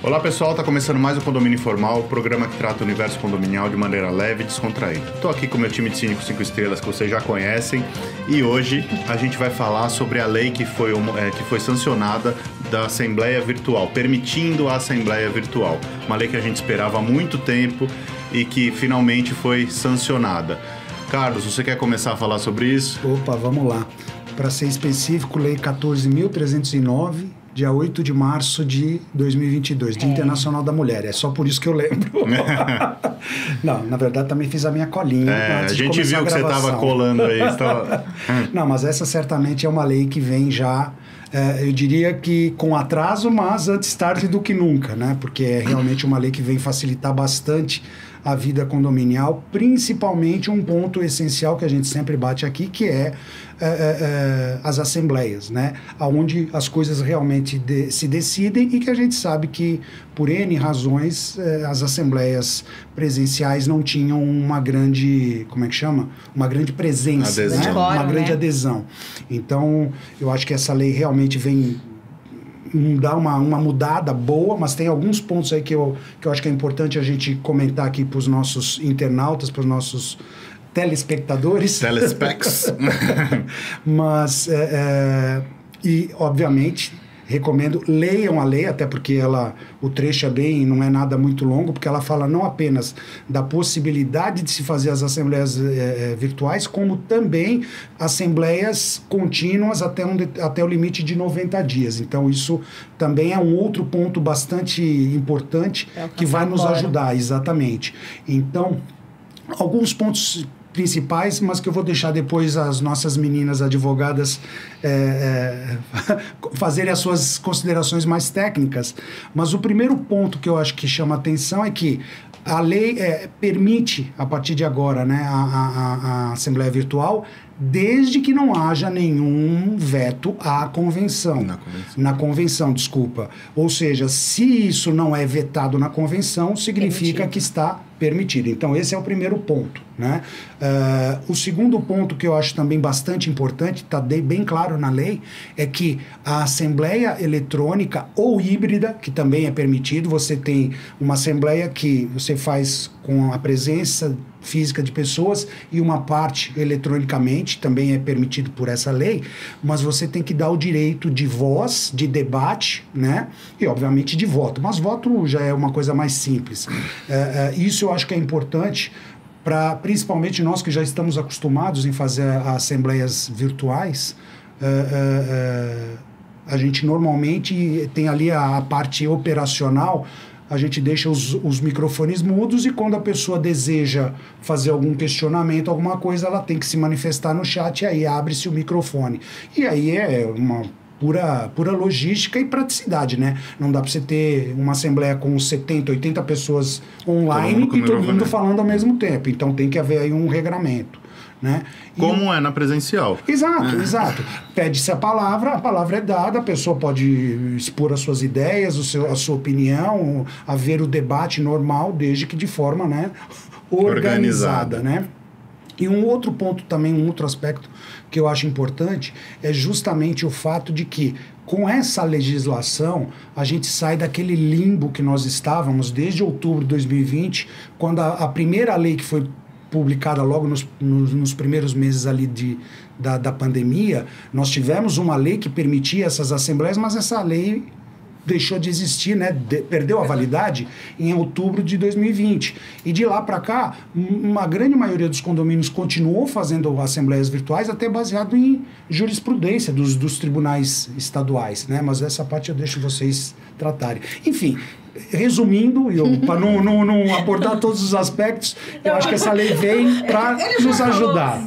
Olá pessoal, tá começando mais o Condomínio Informal, o programa que trata o universo condominial de maneira leve e descontraída. Tô aqui com o meu time de Cínicos 5 estrelas que vocês já conhecem e hoje a gente vai falar sobre a lei que foi sancionada da Assembleia Virtual, permitindo a Assembleia Virtual. Uma lei que a gente esperava há muito tempo e que finalmente foi sancionada. Carlos, você quer começar a falar sobre isso? Opa, vamos lá. Para ser específico, Lei 14.309, dia 8 de março de 2022, Dia Internacional da Mulher. É só por isso que eu lembro. Não, na verdade também fiz a minha colinha. A gente viu que você estava colando aí. Não, mas essa certamente é uma lei que vem já, eu diria que com atraso, mas antes tarde do que nunca, né? Porque é realmente uma lei que vem facilitar bastante a vida condominial, principalmente um ponto essencial que a gente sempre bate aqui, que é as assembleias, né? Onde as coisas realmente se decidem e que a gente sabe que, por N razões, as assembleias presenciais não tinham uma grande, como é que chama? Uma grande presença, adesão, né? Uma grande adesão. Então, eu acho que essa lei realmente vem dar uma mudada boa, mas tem alguns pontos aí que eu acho que é importante a gente comentar aqui para os nossos internautas, para os nossos telespectadores. Telespecs. Mas, e obviamente, recomendo, leiam a lei, até porque o trecho não é nada muito longo, porque ela fala não apenas da possibilidade de se fazer as assembleias virtuais, como também assembleias contínuas até o limite de 90 dias. Então, isso também é um outro ponto bastante importante que vai nos ajudar, exatamente. Então, alguns pontos principais, mas que eu vou deixar depois as nossas meninas advogadas fazerem as suas considerações mais técnicas. Mas o primeiro ponto que eu acho que chama atenção é que a lei permite, a partir de agora, né, a Assembleia Virtual, desde que não haja nenhum veto à convenção. Na convenção, desculpa. Ou seja, se isso não é vetado na convenção, significa que está permitido. Então, esse é o primeiro ponto, né? O segundo ponto que eu acho também bastante importante, está bem claro na lei, é que a assembleia eletrônica ou híbrida, que também é permitido, você tem uma assembleia que você faz com a presença física de pessoas e uma parte eletronicamente, também é permitido por essa lei, mas você tem que dar o direito de voz, de debate, né? E obviamente de voto, mas voto já é uma coisa mais simples. Isso eu acho que é importante para, principalmente nós que já estamos acostumados em fazer assembleias virtuais. A gente normalmente tem ali a parte operacional, a gente deixa os microfones mudos e quando a pessoa deseja fazer algum questionamento, alguma coisa, ela tem que se manifestar no chat e aí abre-se o microfone. E aí é uma pura logística e praticidade, né? Não dá para você ter uma assembleia com 70, 80 pessoas online e todo mundo falando ao mesmo tempo. Então tem que haver aí um regramento, né? Como é na presencial. Exato. Pede-se a palavra é dada, a pessoa pode expor as suas ideias, a sua opinião, haver o debate normal, desde que de forma, né, organizada, né? E um outro ponto também, um outro aspecto que eu acho importante é justamente o fato de que com essa legislação a gente sai daquele limbo que nós estávamos desde outubro de 2020, quando a primeira lei que foi publicada logo nos primeiros meses ali da pandemia, nós tivemos uma lei que permitia essas assembleias, mas essa lei deixou de existir, né? Perdeu a validade em outubro de 2020. E de lá para cá, uma grande maioria dos condomínios continuou fazendo assembleias virtuais, até baseado em jurisprudência dos tribunais estaduais, né? Mas essa parte eu deixo vocês tratarem. Enfim, resumindo, para não abordar todos os aspectos, eu acho que essa lei vem para nos ajudar.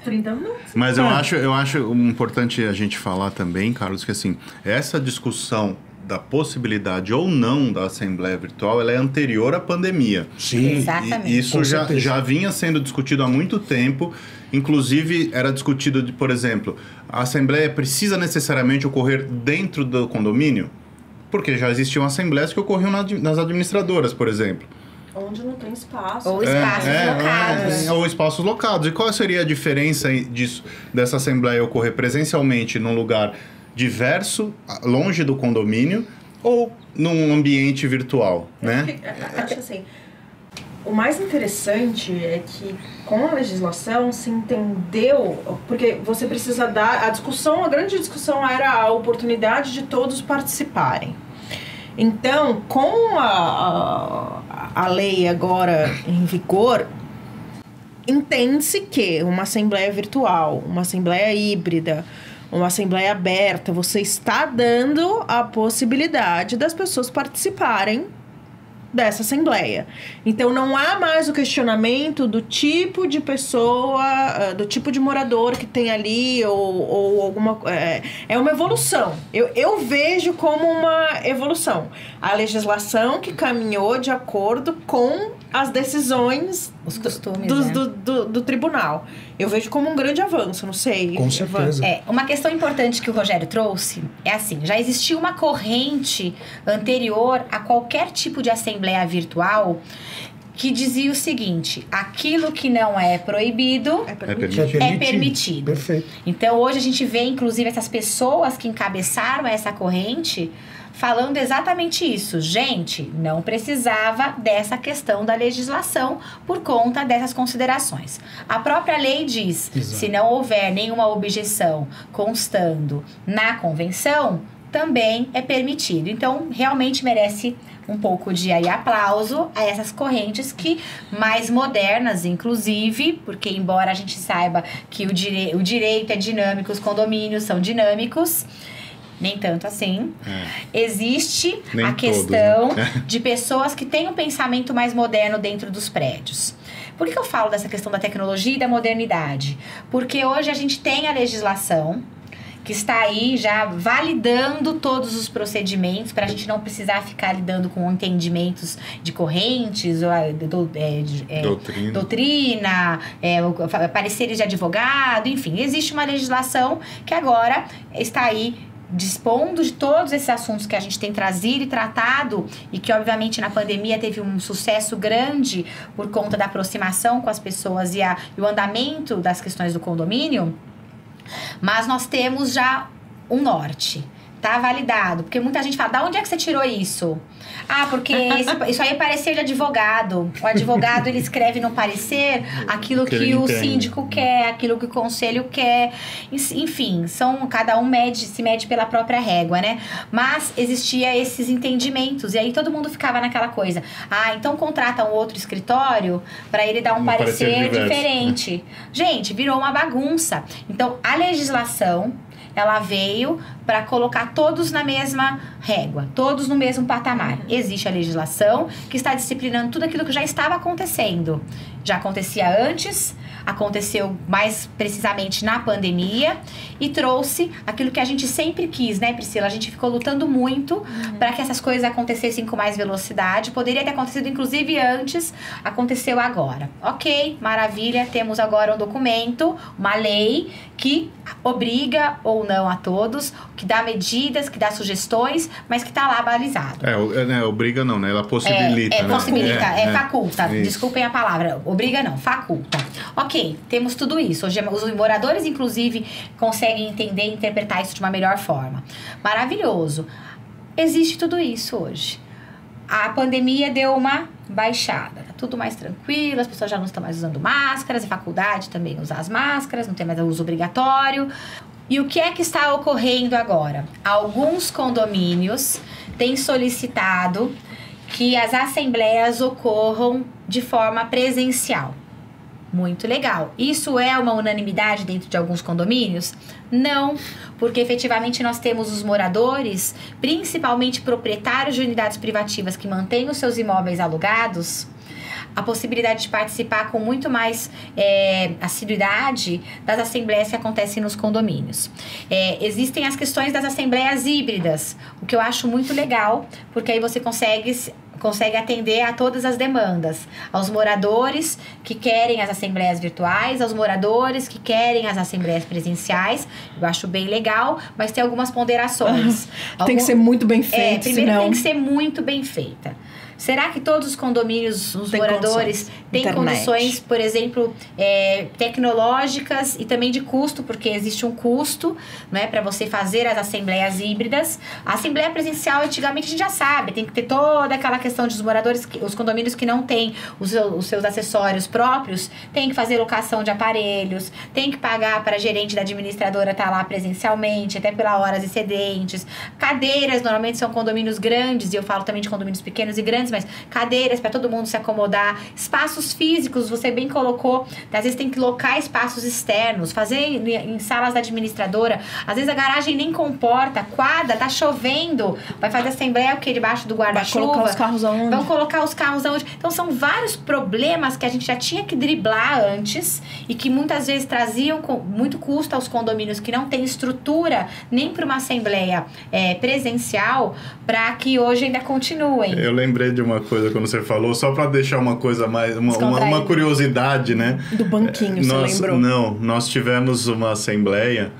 30 minutos. Mas eu acho importante a gente falar também, Carlos, que assim, essa discussão da possibilidade ou não da Assembleia Virtual, ela é anterior à pandemia. Sim. Exatamente. E isso Com já certeza. vinha sendo discutido há muito tempo. Inclusive, era discutido, por exemplo, a Assembleia precisa necessariamente ocorrer dentro do condomínio? Porque já existiam assembleias que ocorriam nas administradoras, por exemplo. Onde não tem espaço. Ou espaços locados. Ou espaços locados. E qual seria a diferença dessa Assembleia ocorrer presencialmente num lugar diverso, longe do condomínio, ou num ambiente virtual, né? Acho assim, o mais interessante é que com a legislação se entendeu, porque você precisa dar, a grande discussão era a oportunidade de todos participarem. Então, com a lei agora em vigor, entende-se que uma assembleia virtual, uma assembleia híbrida, uma assembleia aberta, você está dando a possibilidade das pessoas participarem dessa assembleia. Então, não há mais o questionamento do tipo de pessoa, do tipo de morador que tem ali, ou alguma... É uma evolução. Eu vejo como uma evolução. A legislação que caminhou de acordo com as decisões... Os costumes, do tribunal. Eu vejo como um grande avanço, não sei. Com certeza. Uma questão importante que o Rogério trouxe é assim, já existia uma corrente anterior a qualquer tipo de assembleia virtual que dizia o seguinte: aquilo que não é proibido é permitido. Perfeito. Então hoje a gente vê inclusive essas pessoas que encabeçaram essa corrente falando exatamente isso. Gente, não precisava dessa questão da legislação por conta dessas considerações. A própria lei diz, Exato. se não houver nenhuma objeção constando na convenção, também é permitido. Então, realmente merece um pouco de aplauso a essas correntes que mais modernas, inclusive, porque embora a gente saiba que o direito é dinâmico, os condomínios são dinâmicos, nem tanto assim. Existe Nem a todos, questão né? de pessoas que têm um pensamento mais moderno dentro dos prédios. Por que eu falo dessa questão da tecnologia e da modernidade? Porque hoje a gente tem a legislação que está aí já validando todos os procedimentos para a gente não precisar ficar lidando com entendimentos de correntes, doutrina, pareceres de advogado, enfim. Existe uma legislação que agora está aí dispondo de todos esses assuntos que a gente tem trazido e tratado e que obviamente na pandemia teve um sucesso grande por conta da aproximação com as pessoas e o andamento das questões do condomínio. Mas nós temos já um norte, tá validado, porque muita gente fala, da onde é que você tirou isso? Ah, porque isso aí é parecer de advogado. O advogado, ele escreve no parecer aquilo que o síndico quer, aquilo que o conselho quer. Enfim, cada um se mede pela própria régua, né? Mas existia esses entendimentos. E aí todo mundo ficava naquela coisa. Ah, então contrata um outro escritório para ele dar um parecer diferente. Gente, virou uma bagunça. Então, a legislação, ela veio para colocar todos na mesma régua, todos no mesmo patamar. Existe a legislação que está disciplinando tudo aquilo que já estava acontecendo. Já acontecia antes, aconteceu mais precisamente na pandemia e trouxe aquilo que a gente sempre quis, né, Priscila? A gente ficou lutando muito para que essas coisas acontecessem com mais velocidade. Poderia ter acontecido inclusive antes, aconteceu agora. Ok, maravilha, temos agora um documento, uma lei que obriga ou não a todos, que dá medidas, que dá sugestões, mas que está lá balizado. Obriga não, né? Ela possibilita, né? Possibilita, faculta. Isso. Desculpem a palavra. Obriga não, faculta. Ok, temos tudo isso. Hoje os moradores, inclusive, conseguem entender e interpretar isso de uma melhor forma. Maravilhoso. Existe tudo isso hoje. A pandemia deu uma baixada. Tá tudo mais tranquilo, as pessoas já não estão mais usando máscaras, a faculdade também usa as máscaras, não tem mais o uso obrigatório. E o que é que está ocorrendo agora? Alguns condomínios têm solicitado que as assembleias ocorram de forma presencial. Muito legal. Isso é uma unanimidade dentro de alguns condomínios? Não, porque efetivamente nós temos os moradores, principalmente proprietários de unidades privativas que mantêm os seus imóveis alugados, a possibilidade de participar com muito mais assiduidade das assembleias que acontecem nos condomínios. Existem as questões das assembleias híbridas, o que eu acho muito legal, porque aí você consegue atender a todas as demandas, aos moradores que querem as assembleias virtuais, aos moradores que querem as assembleias presenciais. Eu acho bem legal, mas tem algumas ponderações. Tem que ser muito bem feito, primeiro senão... tem que ser muito bem feita. Será que todos os condomínios, os moradores, têm condições, por exemplo, tecnológicas e também de custo, porque existe um custo, né, para você fazer as assembleias híbridas. A assembleia presencial, antigamente, a gente já sabe, tem que ter toda aquela questão dos moradores, os condomínios que não têm os seus acessórios próprios, tem que fazer locação de aparelhos, tem que pagar para a gerente da administradora estar lá presencialmente, até pela horas excedentes. Cadeiras, normalmente são condomínios grandes, e eu falo também de condomínios pequenos e grandes, mas cadeiras para todo mundo se acomodar, espaços físicos, você bem colocou, às vezes tem que locar espaços externos, fazer em salas da administradora, às vezes a garagem nem comporta, quadra, tá chovendo, vai fazer assembleia o quê? Debaixo do guarda-chuva. Vai colocar os carros aonde? Vão colocar os carros aonde? Então são vários problemas que a gente já tinha que driblar antes e que muitas vezes traziam muito custo aos condomínios que não têm estrutura nem para uma assembleia presencial, para que hoje ainda continuem. Eu lembrei de uma coisa quando você falou, só para deixar uma coisa mais... Uma curiosidade, né? Do banquinho, você lembrou? Não, nós tivemos uma assembleia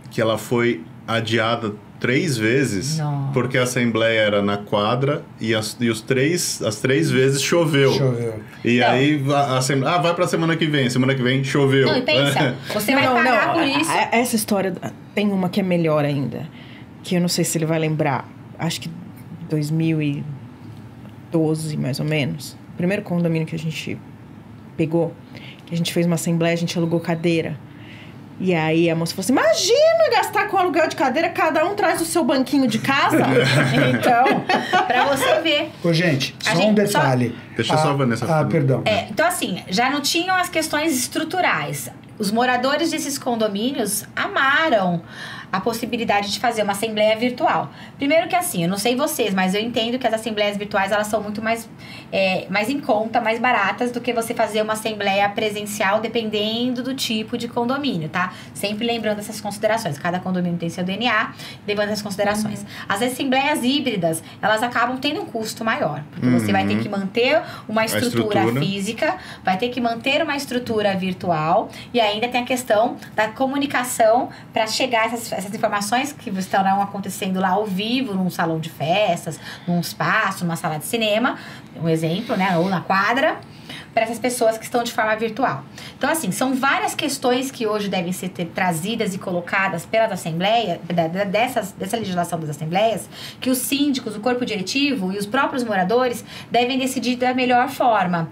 que ela foi adiada 3 vezes, Nossa. porque a assembleia era na quadra e as 3 vezes choveu. E não. aí a assembleia... vai pra semana que vem choveu. Não, e pensa, você vai pagar por isso. Essa história, tem uma que é melhor ainda, que eu não sei se ele vai lembrar, acho que 2012, mais ou menos. O primeiro condomínio que a gente pegou, que a gente fez uma assembleia, a gente alugou cadeira. E aí a moça falou assim, imagina gastar com aluguel de cadeira, cada um traz o seu banquinho de casa. Então, pra você ver. Ô, gente, um detalhe. Deixa só a Vanessa. Perdão. Então, assim, já não tinham as questões estruturais. Os moradores desses condomínios amaram a possibilidade de fazer uma assembleia virtual. Primeiro que assim, eu não sei vocês, mas eu entendo que as assembleias virtuais, elas são muito mais em conta, mais baratas do que você fazer uma assembleia presencial, dependendo do tipo de condomínio, tá? Sempre lembrando essas considerações. Cada condomínio tem seu DNA, levando essas considerações. As assembleias híbridas, elas acabam tendo um custo maior, porque você vai ter que manter uma estrutura física, vai ter que manter uma estrutura virtual, e ainda tem a questão da comunicação para chegar a essas informações que estarão acontecendo lá ao vivo, num salão de festas, num espaço, numa sala de cinema, um exemplo, né? Ou na quadra, para essas pessoas que estão de forma virtual. Então, assim, são várias questões que hoje devem ser trazidas e colocadas pelas assembleias, dessa legislação das assembleias, que os síndicos, o corpo diretivo e os próprios moradores devem decidir da melhor forma.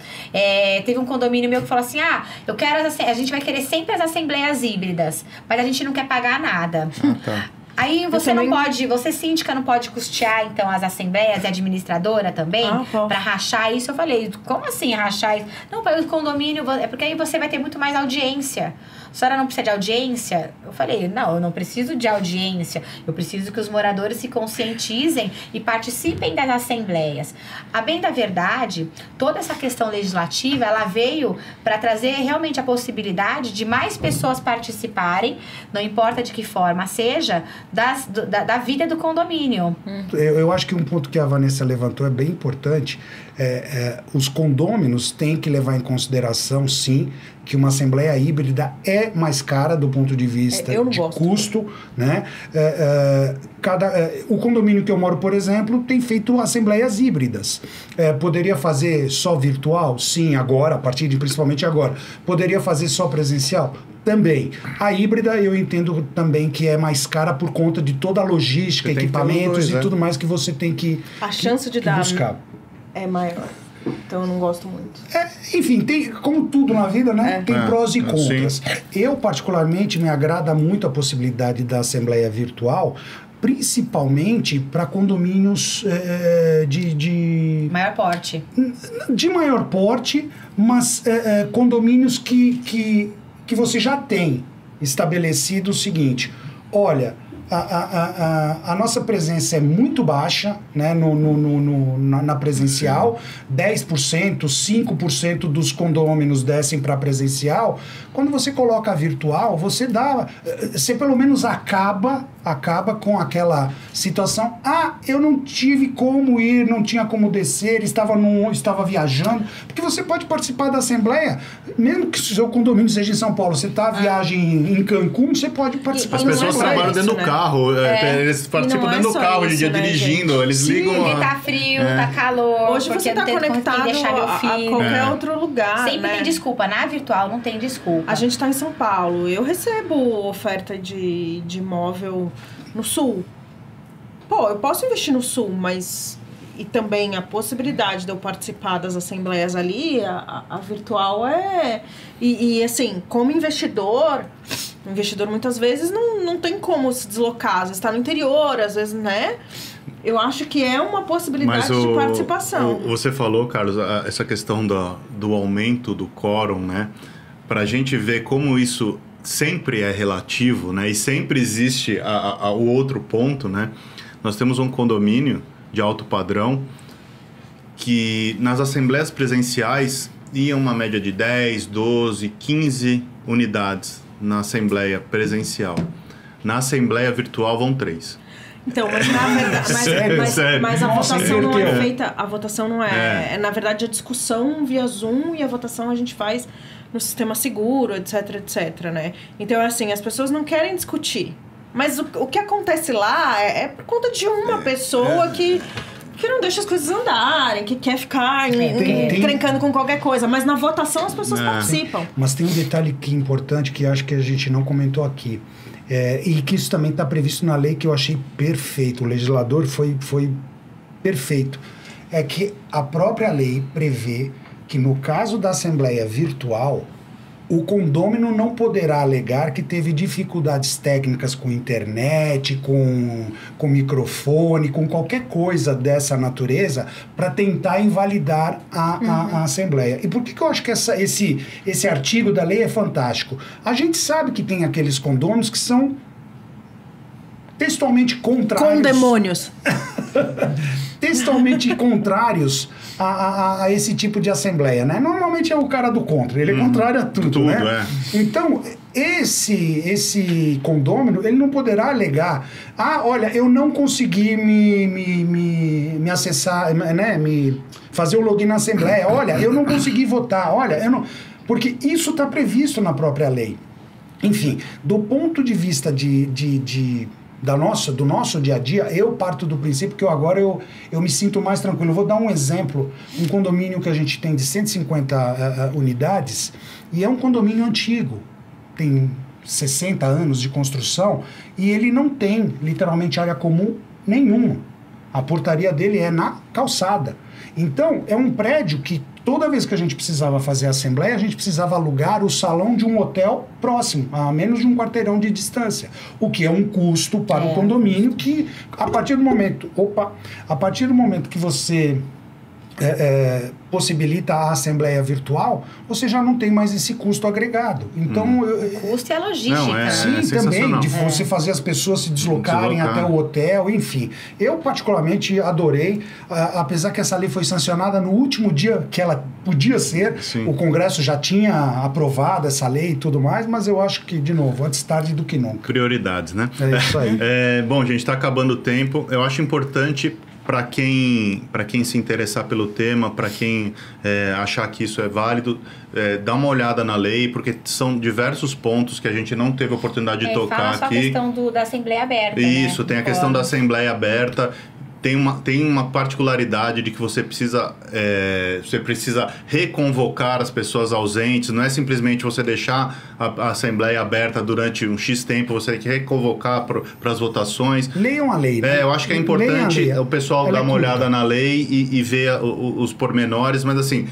Teve um condomínio meu que falou assim, eu quero a gente vai querer sempre as assembleias híbridas, mas a gente não quer pagar nada. Tá. Aí você não pode, você síndica não pode custear, então, as assembleias e a administradora também, para rachar isso. Eu falei, como assim rachar isso? Não, para o condomínio, porque aí você vai ter muito mais audiência. A senhora não precisa de audiência? Eu falei, não, eu não preciso de audiência. Eu preciso que os moradores se conscientizem e participem das assembleias. A bem da verdade, toda essa questão legislativa, ela veio para trazer realmente a possibilidade de mais pessoas participarem, não importa de que forma seja, da vida do condomínio. Eu acho que um ponto que a Vanessa levantou é bem importante. Os condôminos têm que levar em consideração, sim, que uma assembleia híbrida é mais cara do ponto de vista de custo, né? O condomínio que eu moro, por exemplo, tem feito assembleias híbridas. Poderia fazer só virtual? Sim, agora, principalmente agora. Poderia fazer só presencial? Também. A híbrida eu entendo também que é mais cara por conta de toda a logística, equipamentos e tudo mais que você tem que a chance de buscar. É maior. Então eu não gosto muito. Enfim, tem, como tudo na vida, né? Tem prós e contras. Sim. Eu, particularmente, me agrada muito a possibilidade da assembleia virtual, principalmente para condomínios de maior porte. De maior porte, mas condomínios que você já tem estabelecido o seguinte: olha, a nossa presença é muito baixa, né, na presencial, 10%, 5% dos condôminos descem para presencial. Quando você coloca a virtual, você pelo menos acaba com aquela situação, eu não tive como ir, não tinha como descer, estava viajando, porque você pode participar da assembleia, mesmo que o seu condomínio seja em São Paulo, você está viagem em Cancún, você pode participar. As pessoas trabalham dentro do carro, eles participam dentro do carro, hoje em dia, dirigindo, gente? Eles ligam... Porque tá frio, tá calor, hoje você tá conectado a qualquer outro lugar, sempre tem desculpa, na virtual não tem desculpa. A gente tá em São Paulo, eu recebo oferta de imóvel no Sul. Eu posso investir no Sul, mas... E também a possibilidade de eu participar das assembleias ali, a virtual é... E assim, como investidor... O investidor muitas vezes não tem como se deslocar, às vezes está no interior, às vezes, né? Eu acho que é uma possibilidade de participação. Você falou, Carlos, essa questão do aumento do quórum, né? Para a gente ver como isso sempre é relativo, né? E sempre existe o outro ponto, né? Nós temos um condomínio de alto padrão que nas assembleias presenciais iam uma média de 10, 12, 15 unidades na assembleia presencial. Na assembleia virtual vão 3. Então, mas na verdade, mas a votação não é feita, a votação não é, na verdade a discussão via Zoom e a votação a gente faz no sistema seguro, etc, né? Então, assim, as pessoas não querem discutir. Mas o que acontece lá é por conta de uma pessoa que não deixa as coisas andarem, que quer ficar encrencando com qualquer coisa. Mas na votação as pessoas participam. Mas tem um detalhe que é importante que acho que a gente não comentou aqui. E que isso também está previsto na lei, que eu achei perfeito. O legislador foi perfeito. É que a própria lei prevê que no caso da assembleia virtual, o condômino não poderá alegar que teve dificuldades técnicas com internet, com microfone, com qualquer coisa dessa natureza para tentar invalidar a Assembleia. E por que eu acho que esse artigo da lei é fantástico? A gente sabe que tem aqueles condôminos que são textualmente contrários... Com demônios. Textualmente contrários a esse tipo de assembleia, né? Normalmente é o cara do contra, ele é contrário a tudo, né? Então, esse condômino, ele não poderá alegar, olha, eu não consegui me acessar, né? Me fazer o login na assembleia, olha, eu não consegui votar, olha, eu não... Porque isso está previsto na própria lei. Enfim, do ponto de vista do nosso dia a dia, eu parto do princípio que agora eu me sinto mais tranquilo. Eu vou dar um exemplo, um condomínio que a gente tem de 150 unidades, e é um condomínio antigo, tem 60 anos de construção, e ele não tem, literalmente, área comum nenhuma. A portaria dele é na calçada. Então, é um prédio que toda vez que a gente precisava fazer a assembleia, a gente precisava alugar o salão de um hotel próximo, a menos de um quarteirão de distância. O que é um custo para o condomínio que, a partir do momento que você possibilita a assembleia virtual, você já não tem mais esse custo agregado. Então, custo e a logística. Sim, também, de você fazer as pessoas se deslocarem até o hotel, enfim. Eu, particularmente, adorei, apesar que essa lei foi sancionada no último dia que ela podia ser, o Congresso já tinha aprovado essa lei e tudo mais, mas eu acho que, de novo, antes tarde do que nunca. Prioridades, né? É isso aí. Bom, gente, está acabando o tempo. Eu acho importante... Para quem se interessar pelo tema, para quem achar que isso é válido, dá uma olhada na lei, porque são diversos pontos que a gente não teve oportunidade de tocar aqui. A questão da Assembleia Aberta. Isso, né? Tem a questão da Assembleia Aberta. Tem uma particularidade de que você precisa reconvocar as pessoas ausentes, não é simplesmente você deixar a Assembleia aberta durante um X tempo, você tem que reconvocar para as votações. Leiam a lei, né? Eu acho que é importante o pessoal dar uma olhada na lei e ver os pormenores, mas assim...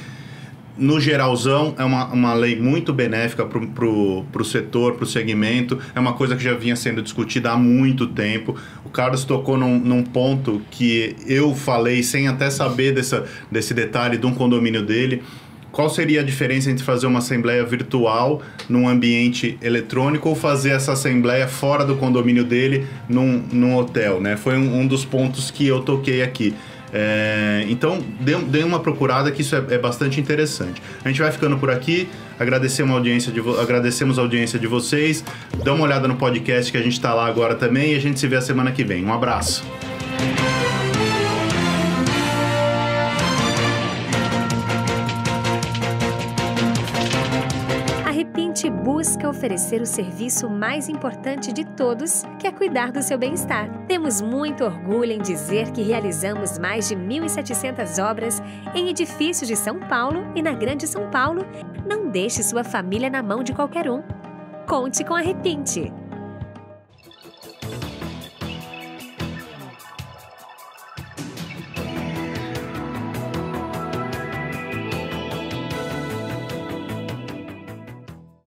No geralzão, é uma lei muito benéfica pro setor, pro segmento. É uma coisa que já vinha sendo discutida há muito tempo. O Carlos tocou num ponto que eu falei sem até saber desse detalhe de um condomínio dele. qual seria a diferença entre fazer uma assembleia virtual num ambiente eletrônico ou fazer essa assembleia fora do condomínio dele num hotel, né? Foi um dos pontos que eu toquei aqui. Então, dê uma procurada que isso é bastante interessante. A gente vai ficando por aqui, agradecemos a audiência de vocês, dá uma olhada no podcast que a gente está lá agora também e a gente se vê a semana que vem. Um abraço! Busca oferecer o serviço mais importante de todos, que é cuidar do seu bem-estar. Temos muito orgulho em dizer que realizamos mais de 1.700 obras em edifícios de São Paulo e na Grande São Paulo. Não deixe sua família na mão de qualquer um. Conte com a Repinte.